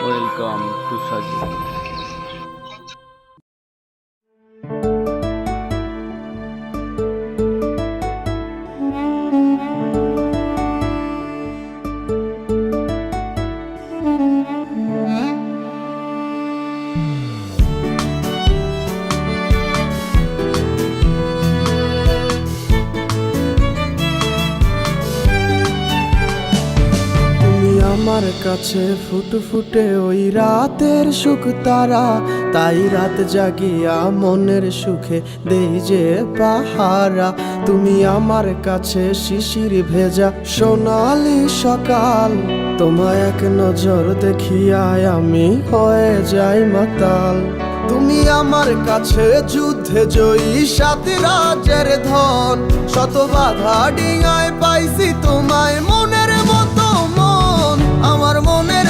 Welcome to সাজি। আমার কাছে ফুটফুটে ওই রাতের সুখ তারা, তাই রাত জাগিয়া মনের সুখে দেই যে পাহারা। তুমি আমার কাছে শিশির ভেজা সোনালি সকাল, তোমায় এক নজর দেখিয়ায় আমি হয়ে যাই মাতাল। তুমি আমার কাছে যুদ্ধে জয়ী সাত রাজের ধন, শত বাধা ডিঙায় পাইছি তোমায় মনের মতো মন। আমার মনের